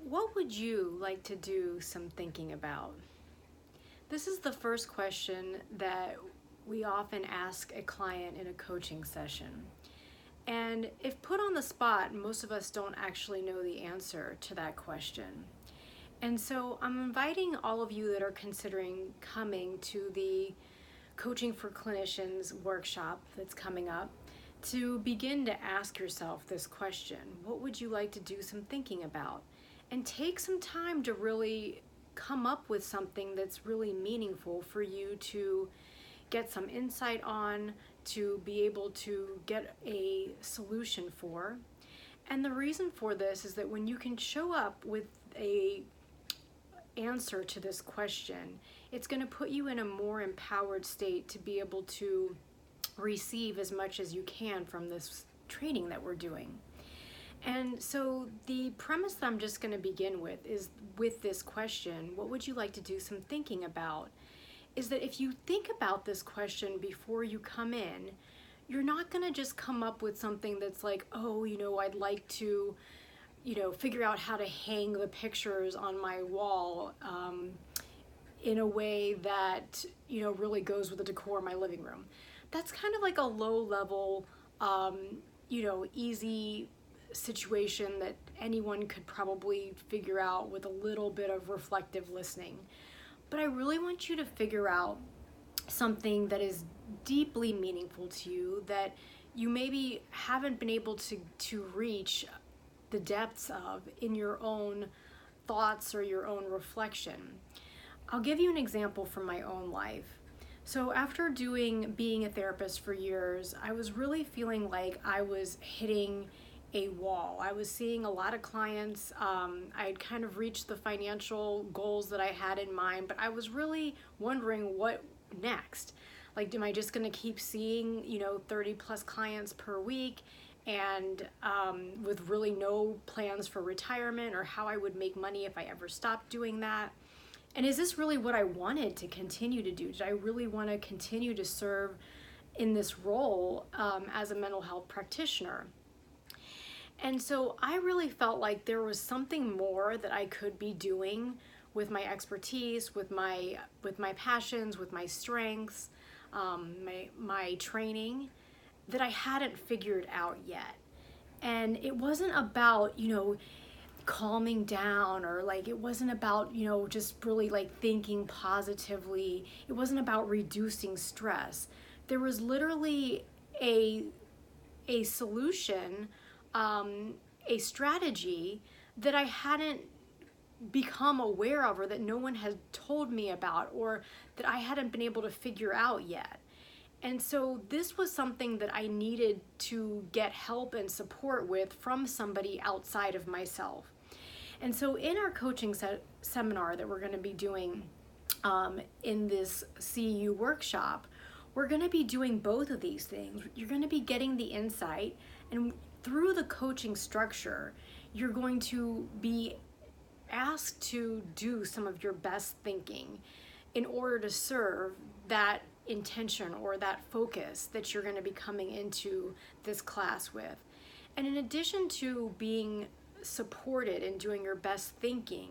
What would you like to do some thinking about? This is the first question that we often ask a client in a coaching session. And if put on the spot, most of us don't actually know the answer to that question. And so I'm inviting all of you that are considering coming to the Coaching for Clinicians workshop that's coming up to begin to ask yourself this question. What would you like to do some thinking about? And take some time to really come up with something that's really meaningful for you to get some insight on, to be able to get a solution for. And the reason for this is that when you can show up with a answer to this question, it's going to put you in a more empowered state to be able to receive as much as you can from this training that we're doing. And so the premise that I'm just going to begin with is with this question, what would you like to do some thinking about? Is that if you think about this question before you come in, you're not going to just come up with something that's like, oh, I'd like to, figure out how to hang the pictures on my wall in a way that, really goes with the decor of my living room. That's kind of like a low level, easy situation that anyone could probably figure out with a little bit of reflective listening. But I really want you to figure out something that is deeply meaningful to you, that you maybe haven't been able to reach the depths of in your own thoughts or your own reflection. I'll give you an example from my own life. So after being a therapist for years, I was really feeling like I was hitting a wall. I was seeing a lot of clients. I'd kind of reached the financial goals that I had in mind, but I was really wondering what next. Like, am I just going to keep seeing, 30 plus clients per week and with really no plans for retirement or how I would make money if I ever stopped doing that? And is this really what I wanted to continue to do? Did I really want to continue to serve in this role as a mental health practitioner? And so I really felt like there was something more that I could be doing with my expertise, with my passions, with my strengths, my training that I hadn't figured out yet. And it wasn't about, calming down, or like it wasn't about, just really like thinking positively. It wasn't about reducing stress. There was literally a solution, a strategy that I hadn't become aware of, or that no one had told me about, or that I hadn't been able to figure out yet. And so this was something that I needed to get help and support with from somebody outside of myself. And so in our coaching seminar that we're going to be doing in this CEU workshop, we're going to be doing both of these things. You're going to be getting the insight, and through the coaching structure, you're going to be asked to do some of your best thinking in order to serve that intention or that focus that you're going to be coming into this class with. And in addition to being supported in doing your best thinking,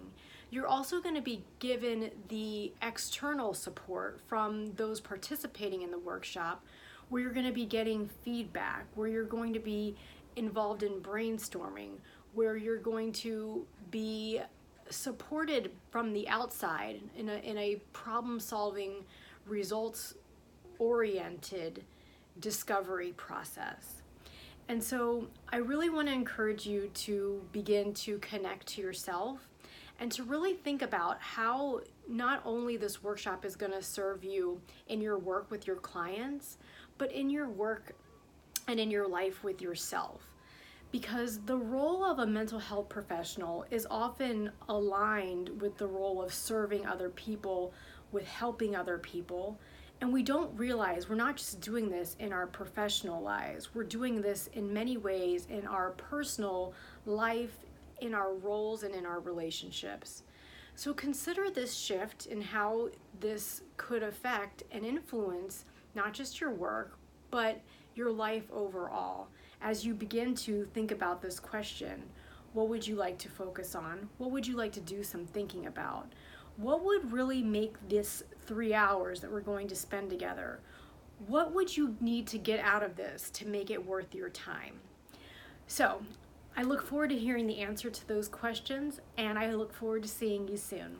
you're also going to be given the external support from those participating in the workshop, where you're going to be getting feedback, where you're going to be involved in brainstorming, where you're going to be supported from the outside in a problem-solving, results-oriented discovery process. And so I really want to encourage you to begin to connect to yourself and to really think about how not only this workshop is going to serve you in your work with your clients, but in your work and in your life with yourself. Because the role of a mental health professional is often aligned with the role of serving other people, with helping other people. And we don't realize we're not just doing this in our professional lives. We're doing this in many ways in our personal life, in our roles, and in our relationships. So consider this shift in how this could affect and influence not just your work, but your life overall. As you begin to think about this question, What would you like to focus on? What would you like to do some thinking about? What would really make this 3 hours that we're going to spend together? What would you need to get out of this to make it worth your time? So I look forward to hearing the answer to those questions, and I look forward to seeing you soon.